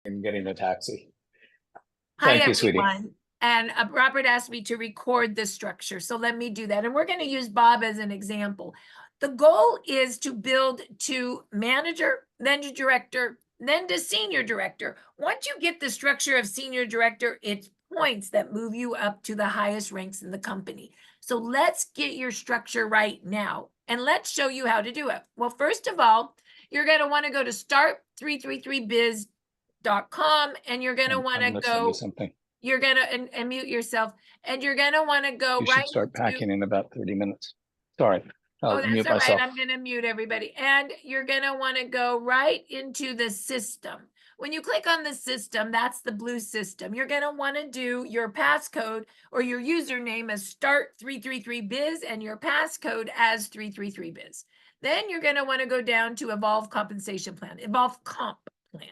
and getting a taxi. Hi, Thank you, sweetie. everyone. And Robert asked me to record this structure, so let me do that. And we're going to use Bob as an example. The goal is to build to manager, then to director, then to senior director. Once you get the structure of senior director, it's points that move you up to the highest ranks in the company. So let's get your structure right now, and let's show you how to do it. Well, first of all, you're going to want to go to start333biz.com, and you're going to want I'm to gonna send you go, something. you're going to, and mute yourself, and you're going to want to go You right should start into, packing in about 30 minutes. Sorry, oh, I'll that's mute all right. myself. I'm going to mute everybody. And you're going to want to go right into the system. When you click on the system, that's the blue system. You're going to want to do your passcode or your username as start333biz and your passcode as 333biz. Then you're going to want to go down to evolve compensation plan, evolve comp plan.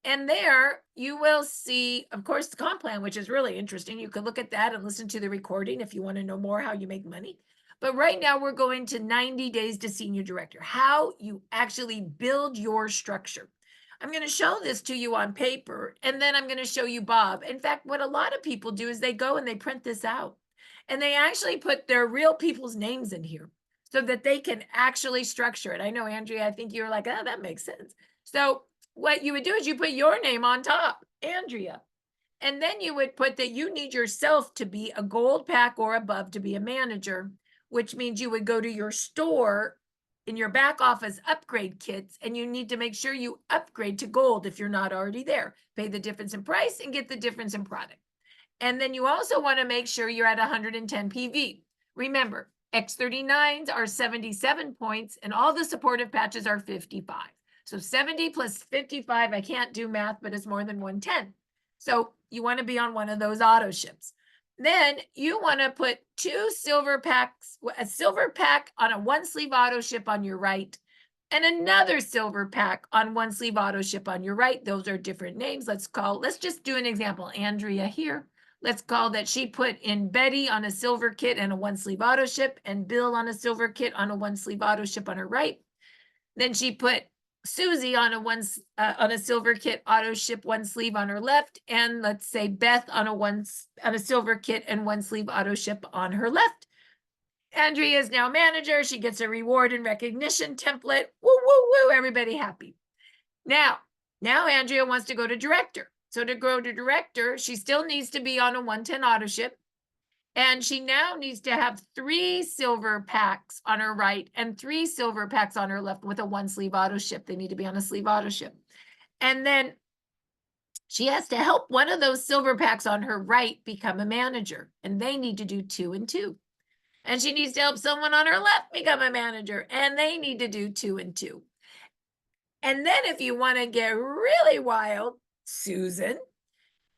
And there you will see, of course, the comp plan, which is really interesting. You could look at that and listen to the recording if you want to know more how you make money. But right now we're going to 90 days to senior director, how you actually build your structure. I'm going to show this to you on paper, and then I'm going to show you Bob. In fact, what a lot of people do is they go and they print this out, and they actually put their real people's names in here so that they can actually structure it. I know, Andrea, I think you're like, oh, that makes sense. So what you would do is you put your name on top, Andrea. And then you would put that you need yourself to be a gold pack or above to be a manager, which means you would go to your store in your back office upgrade kits, and you need to make sure you upgrade to gold if you're not already there. Pay the difference in price and get the difference in product. And then you also want to make sure you're at 110 PV. Remember, X39s are 77 points, and all the supportive patches are 55. So 70 plus 55, I can't do math, but it's more than 110. So you want to be on one of those auto ships. Then you want to put two silver packs, a silver pack on a one sleeve auto ship on your right, and another silver pack on one sleeve auto ship on your right. Those are different names. Let's just do an example. Andrea here. Let's call that she put in Betty on a silver kit and a one sleeve auto ship, and Bill on a silver kit on a one sleeve auto ship on her right. Then she put Susie on a silver kit auto ship one sleeve on her left, and let's say Beth on a silver kit and one sleeve auto ship on her left. Andrea is now manager. She gets a reward and recognition template. Woo, woo, woo, everybody happy. Now Andrea wants to go to director. So to go to director, she still needs to be on a 110 auto ship. And she now needs to have 3 silver packs on her right and 3 silver packs on her left with a one sleeve auto ship. They need to be on a sleeve auto ship. And then she has to help one of those silver packs on her right become a manager. And they need to do 2 and 2. And she needs to help someone on her left become a manager. And they need to do 2 and 2. And then if you want to get really wild, Susan,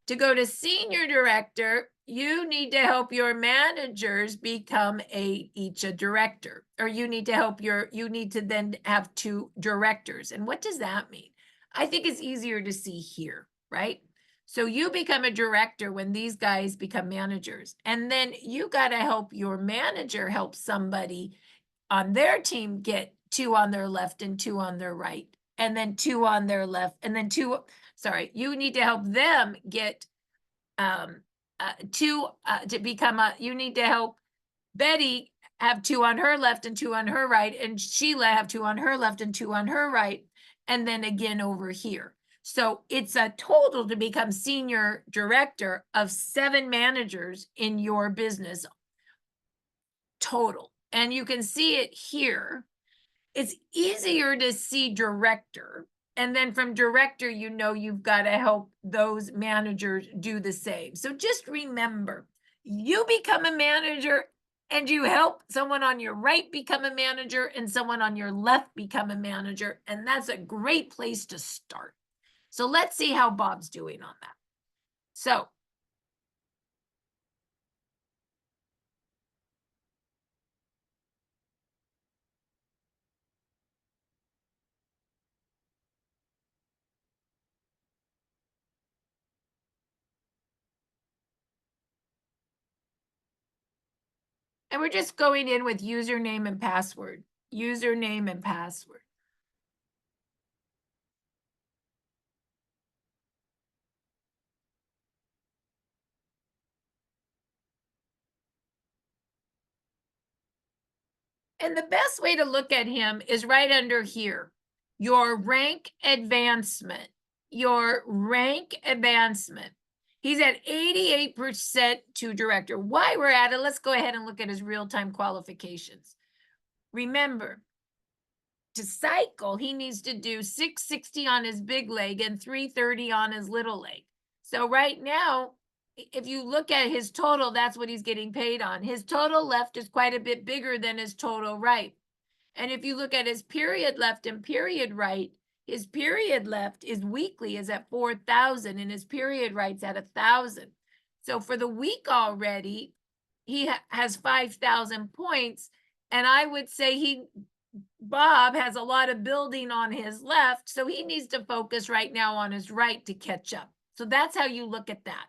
to go to senior director, you need to help your managers become each a director, or you need to then have 2 directors. And what does that mean? I think it's easier to see here, right? So you become a director when these guys become managers, and then you got to help your manager help somebody on their team get 2 on their left and 2 on their right, and then 2 on their left, and then 2, sorry, you need to help them get to become you need to help Betty have 2 on her left and 2 on her right, and Sheila have 2 on her left and 2 on her right, and then again over here. So it's a total to become senior director of 7 managers in your business total. And you can see it here. It's easier to see director. And then from director, you know, you've got to help those managers do the same. So just remember, you become a manager and you help someone on your right become a manager and someone on your left become a manager. And that's a great place to start. So let's see how Bob's doing on that. So and we're just going in with username and password. Username and password. And the best way to look at him is right under here, your rank advancement, your rank advancement. He's at 88% to director. While we're at it, let's go ahead and look at his real-time qualifications. Remember, to cycle, he needs to do 660 on his big leg and 330 on his little leg. So right now, if you look at his total, that's what he's getting paid on. His total left is quite a bit bigger than his total right. And if you look at his period left and period right, his period left is weekly is at 4,000 and his period right's at 1,000. So for the week already, he has 5,000 points. And I would say Bob has a lot of building on his left, so he needs to focus right now on his right to catch up. So that's how you look at that.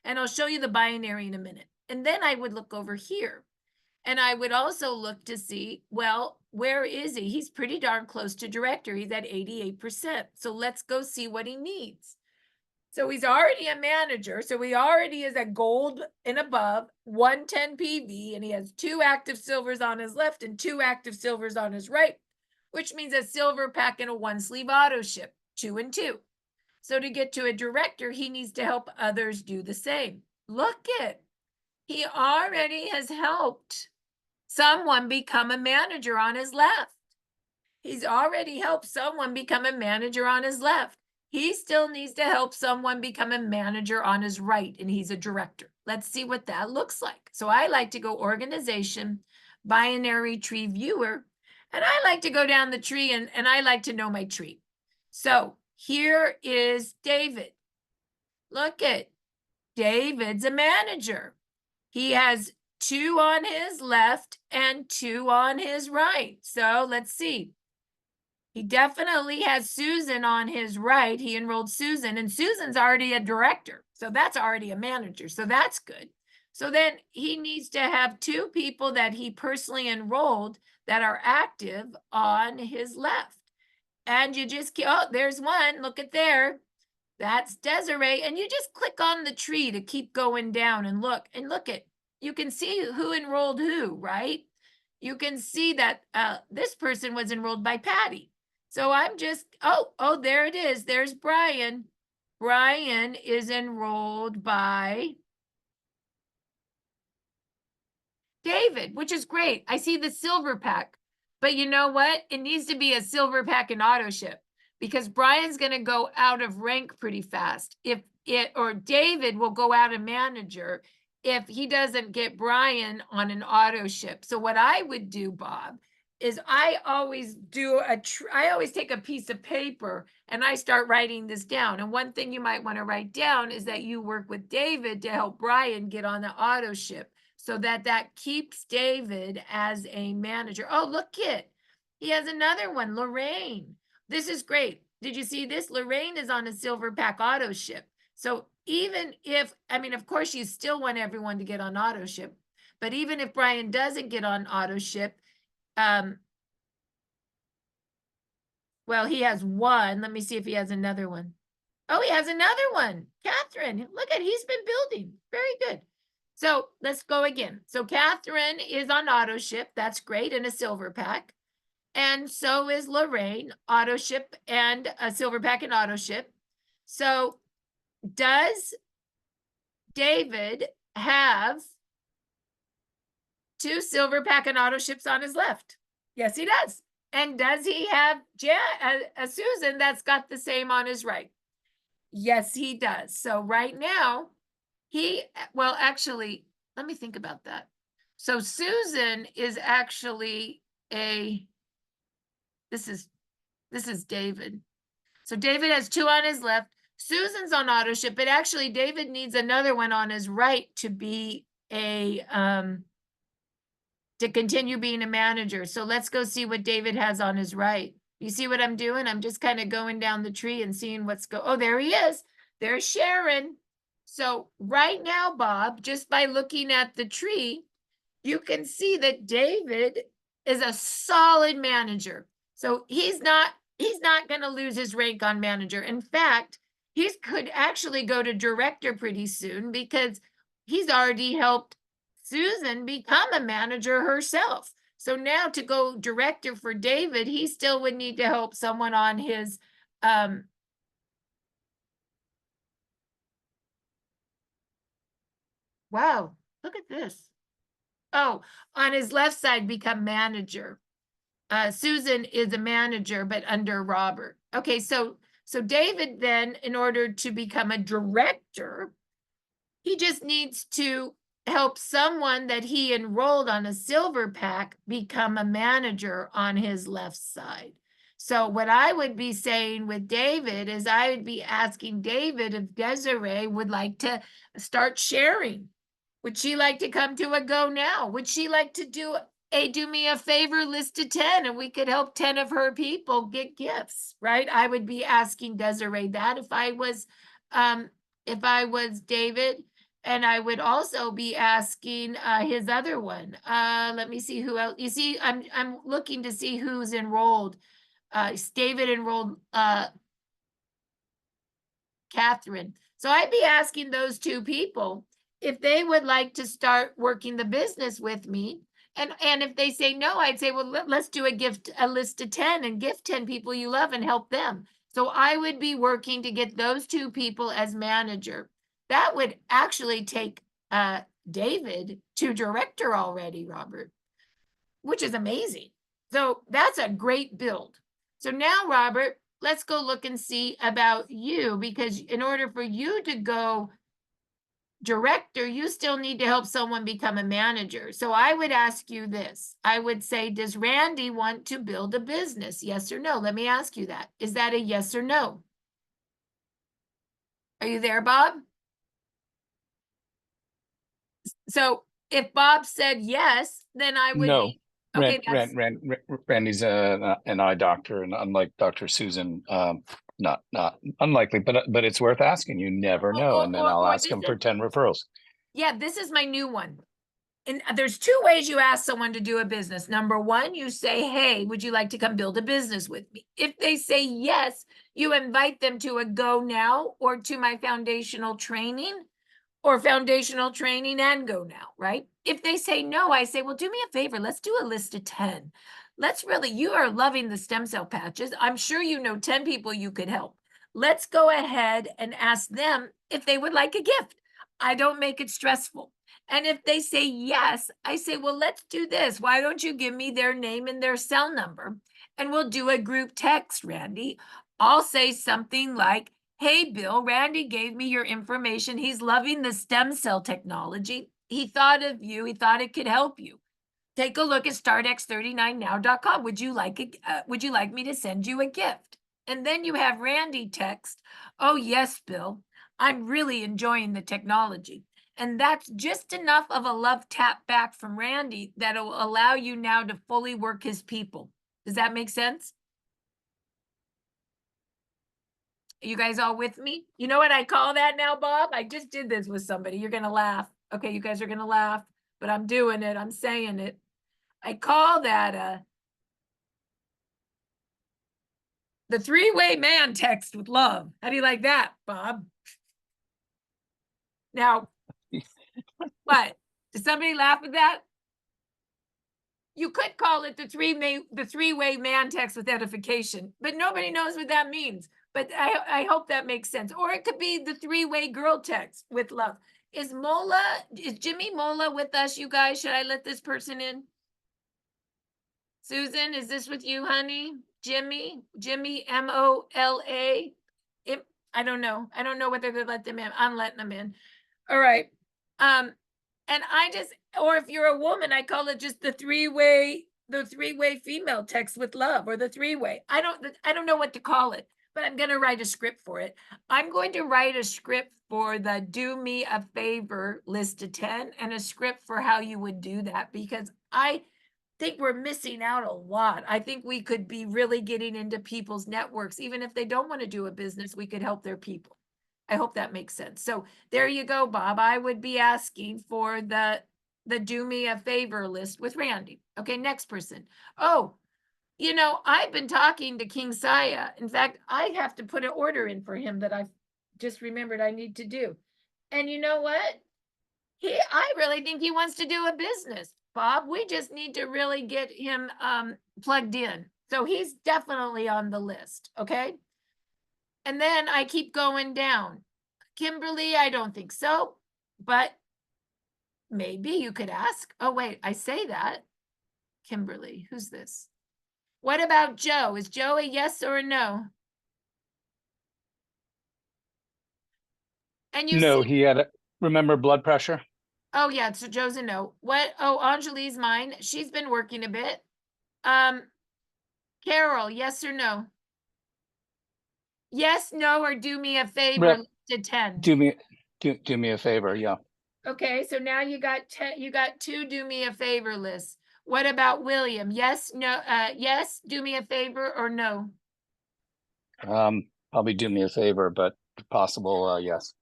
And I'll show you the binary in a minute. And then I would look over here. And I would also look to see, well, where is he? He's pretty darn close to director. He's at 88%. So let's go see what he needs. So he's already a manager. So he already is at gold and above, 110 PV, and he has 2 active silvers on his left and 2 active silvers on his right, which means a silver pack and a 1-sleeve auto ship, 2 and 2. So to get to a director, he needs to help others do the same. Look it. He already has helped someone become a manager on his left. He's already helped someone become a manager on his left. He still needs to help someone become a manager on his right, and he's a director. Let's see what that looks like. So I like to go organization, binary tree viewer, and I like to go down the tree and I like to know my tree. So here is David. Look at David's a manager. He has 2 on his left and 2 on his right. So let's see. He definitely has Susan on his right. He enrolled Susan, and Susan's already a director. So that's already a manager. So that's good. So then he needs to have 2 people that he personally enrolled that are active on his left. And you just, oh, there's one. Look at there. That's Desiree. And you just click on the tree to keep going down and look at, you can see who enrolled who, right? You can see that this person was enrolled by Patty. So I'm just, oh, there it is. There's Brian. Brian is enrolled by David, which is great. I see the silver pack, but you know what? It needs to be a silver pack and auto ship because Brian's going to go out of rank pretty fast. Or David will go out of manager if he doesn't get Brian on an auto ship. So what I would do, Bob, is I always take a piece of paper and I start writing this down. And one thing you might want to write down is that you work with David to help Brian get on the auto ship so that keeps David as a manager. Oh, look it. He has another one, Lorraine. This is great. Did you see this? Lorraine is on a silver pack auto ship. So even if, I mean, of course, you still want everyone to get on auto ship, but even if Brian doesn't get on auto ship, well, he has one. Let me see if he has another one. Oh, he has another one. Catherine, look at, he's been building. Very good. So let's go again. So Catherine is on auto ship. That's great. And a silver pack. And so is Lorraine, auto ship and a silver pack and auto ship. So does David have 2 silver pack and auto ships on his left? Yes, he does. And does he have a Susan that's got the same on his right? Yes, he does. So right now, well, actually, let me think about that. So Susan is actually this is David. So David has 2 on his left. Susan's on auto ship, but actually David needs another one on his right to be to continue being a manager. So let's go see what David has on his right. You see what I'm doing? I'm just kind of going down the tree and seeing oh, there he is. There's Sharon. So right now, Bob, just by looking at the tree, you can see that David is a solid manager. So he's not going to lose his rank on manager. In fact, he could actually go to director pretty soon because he's already helped Susan become a manager herself. So now to go director for David, he still would need to help someone on his, wow, look at this. Oh, on his left side, become manager. Susan is a manager, but under Robert. Okay, so David then, in order to become a director, he just needs to help someone that he enrolled on a silver pack become a manager on his left side. So what I would be saying with David is I would be asking David if Desiree would like to start sharing. Would she like to come to a go now? Would she like to do a do me a favor list of 10 and we could help 10 of her people get gifts, right? I would be asking Desiree that if I was David. And I would also be asking his other one. Let me see who else. You see, I'm looking to see who's enrolled. David enrolled Catherine. So I'd be asking those two people if they would like to start working the business with me. And if they say no, I'd say, well, let's do a list of 10 and gift 10 people you love and help them. So I would be working to get those two people as manager. That would actually take David to director already, Robert, which is amazing. So that's a great build. So now, Robert, let's go look and see about you, because in order for you to go director, you still need to help someone become a manager. So I would ask you this. I would say, does Randy want to build a business? Yes or no? Let me ask you that. Is that a yes or no? Are you there, Bob? So if Bob said yes, then I would No. be, okay, Randy's an eye doctor, and unlike Dr. Susan, not unlikely, but it's worth asking. You never know. And then I'll ask him for 10 referrals. Yeah, this is my new one. And there's two ways you ask someone to do a business. Number one, you say, hey, would you like to come build a business with me? If they say yes, you invite them to a go now or to my foundational training, or foundational training and go now, right? If they say no, I say, well, do me a favor. Let's do a list of 10. You are loving the stem cell patches. I'm sure you know 10 people you could help. Let's go ahead and ask them if they would like a gift. I don't make it stressful. And if they say yes, I say, well, let's do this. Why don't you give me their name and their cell number? And we'll do a group text, Randy. I'll say something like, hey, Bill, Randy gave me your information. He's loving the stem cell technology. He thought of you. He thought it could help you. Take a look at startx39now.com. Would you like me to send you a gift? And then you have Randy text, oh, yes, Bill, I'm really enjoying the technology. And that's just enough of a love tap back from Randy that'll allow you now to fully work his people. Does that make sense? You guys all with me? You know what I call that now, Bob? I just did this with somebody. You're going to laugh. Okay, you guys are going to laugh, but I'm doing it. I'm saying it. I call that the three-way man text with love. How do you like that, Bob? Now, what? Did somebody laugh at that? You could call it the three-way man text with edification, but nobody knows what that means. But I hope that makes sense. Or it could be the three-way girl text with love. Is Jimmy Mola with us, you guys? Should I let this person in? Susan, is this with you, honey? Jimmy Mola. I don't know. I don't know whether to let them in. I'm letting them in. All right. And or if you're a woman, I call it just the three-way female text with love, or the three-way. I don't know what to call it, but I'm going to write a script for it. I'm going to write a script for the do me a favor list of 10 and a script for how you would do that, because I think we're missing out a lot. I think we could be really getting into people's networks. Even if they don't want to do a business, we could help their people. I hope that makes sense. So there you go, Bob. I would be asking for the do me a favor list with Randy. Okay, next person. Oh, I've been talking to King Saya. In fact, I have to put an order in for him that I've just remembered I need to do. And you know what? I really think he wants to do a business. Bob. We just need to really get him plugged in. So he's definitely on the list, okay? And then I keep going down. Kimberly, I don't think so, but maybe you could ask. Oh, wait, I say that. Kimberly, who's this? What about Joe? Is Joe a yes or a no? And you No, see, he had remember blood pressure? oh yeah, so Joe's a no. What? Oh, Anjali's mine. She's been working a bit. Carol, yes or no? Yes, no, or do me a favor, Rep, list to 10. do me a favor. Yeah. Okay, so now you got 10, you got 2 do me a favor lists. What about William? Yes, no, yes, do me a favor or no? Probably do me a favor, but possible, yes.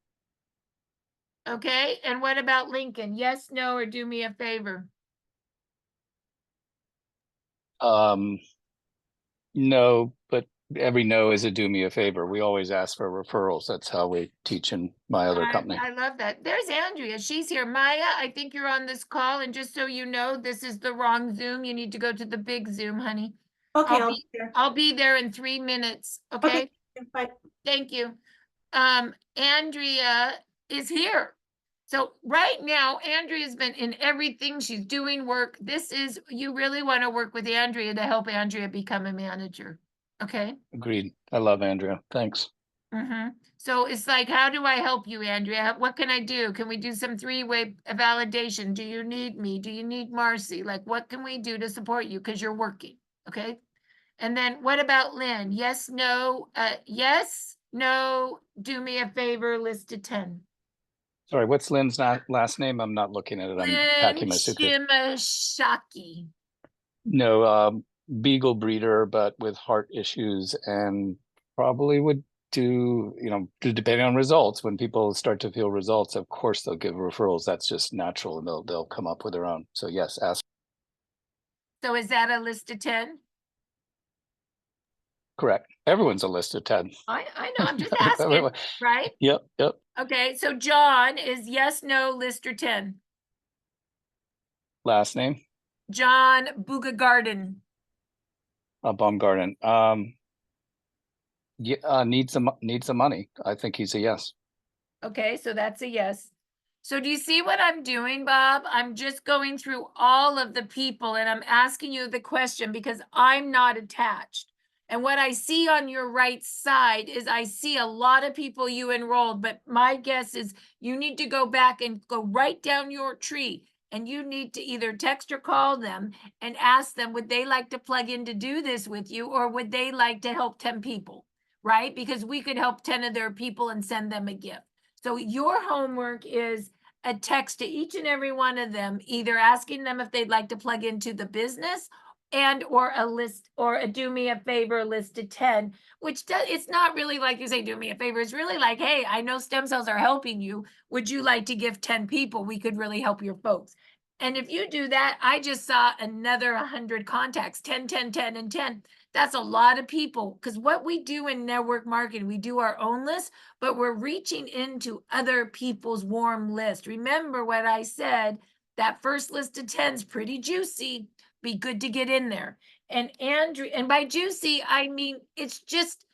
Okay, and what about Lincoln? Yes, no, or do me a favor? Um, no, but every no is a do me a favor. We always ask for referrals. That's how we teach in my other company. I love that. There's Andrea. She's here. Maya, I think you're on this call. And just so you know, this is the wrong Zoom. You need to go to the big Zoom, honey. Okay, I'll be there in 3 minutes. Okay. bye. Thank you. Andrea is here. So right now, Andrea's been in everything. She's doing work. You really want to work with Andrea to help Andrea become a manager. Okay. Agreed. I love Andrea. Thanks. So it's like, how do I help you, Andrea? What can I do? Can we do some 3-way validation? Do you need me? Do you need Marci? Like, what can we do to support you? Because you're working. Okay. And then what about Lynn? Yes, no, yes, no, do me a favor, list of 10. Sorry, what's Lynn's last name? I'm not looking at it. I'm packing Lynn my suitcase. Shimashaki. No, beagle breeder, but with heart issues, and probably would do, depending on results. When people start to feel results, of course they'll give referrals. That's just natural, and they'll come up with their own. So yes, ask. So is that a list of 10? Correct. Everyone's a list of 10. I know, I'm just asking, right? Yep. Okay, so John is yes, no, list or 10. Last name? John Bugagarden. Baumgarten. Yeah, needs some money. I think he's a yes. Okay, so that's a yes. So do you see what I'm doing, Bob? I'm just going through all of the people and I'm asking you the question because I'm not attached. And what I see on your right side is I see a lot of people you enrolled, but my guess is you need to go back and go right down your tree and you need to either text or call them and ask them, would they like to plug in to do this with you, or would they like to help 10 people, right? Because we could help 10 of their people and send them a gift. So your homework is a text to each and every one of them, either asking them if they'd like to plug into the business and or a list or a do me a favor list of 10, which it's not really like you say, do me a favor. It's really like, hey, I know stem cells are helping you. Would you like to give 10 people? We could really help your folks. And if you do that, I just saw another 100 contacts, 10, 10, 10, and 10. That's a lot of people, because what we do in network marketing, we do our own list, but we're reaching into other people's warm list. Remember what I said, that first list of 10 is pretty juicy. Be good to get in there. And Andrew, and by juicy, I mean, it's just,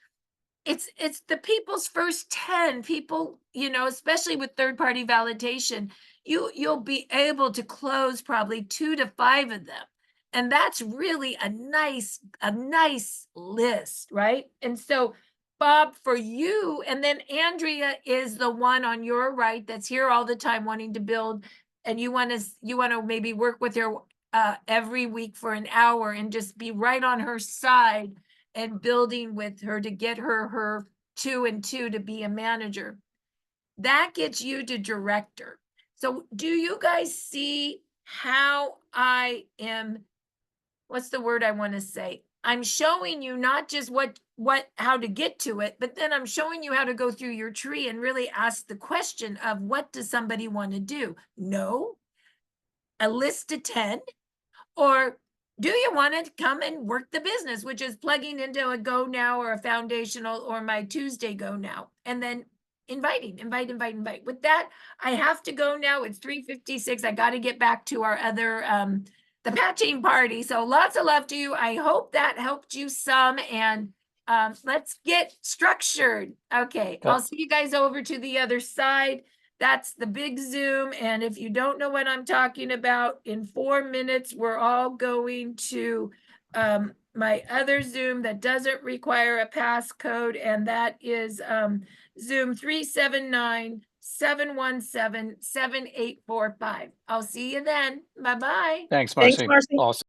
it's the people's first 10 people, especially with third-party validation, you'll be able to close probably 2 to 5 of them. And that's really a nice list, right? And so Bob, for you, and then Andrea is the one on your right that's here all the time wanting to build, and you want to maybe work with her every week for an hour and just be right on her side and building with her to get her 2 and 2 to be a manager. That gets you to director. So do you guys see how I am, what's the word I want to say? I'm showing you not just how to get to it, but then I'm showing you how to go through your tree and really ask the question of what does somebody want to do? No, a list of 10, or do you want to come and work the business, which is plugging into a Go Now or a foundational or my Tuesday Go Now? And then invite. With that, I have to go now. It's 3:56. I got to get back to our other the patching party. So lots of love to you. I hope that helped you some, and let's get structured. Okay, Okay. I'll see you guys over to the other side. That's the big Zoom. And if you don't know what I'm talking about, in 4 minutes, we're all going to my other Zoom that doesn't require a passcode, and that is Zoom 379-717-7845. I'll see you then. Bye-bye. Thanks, Thanks, Marci. Marcy. Awesome.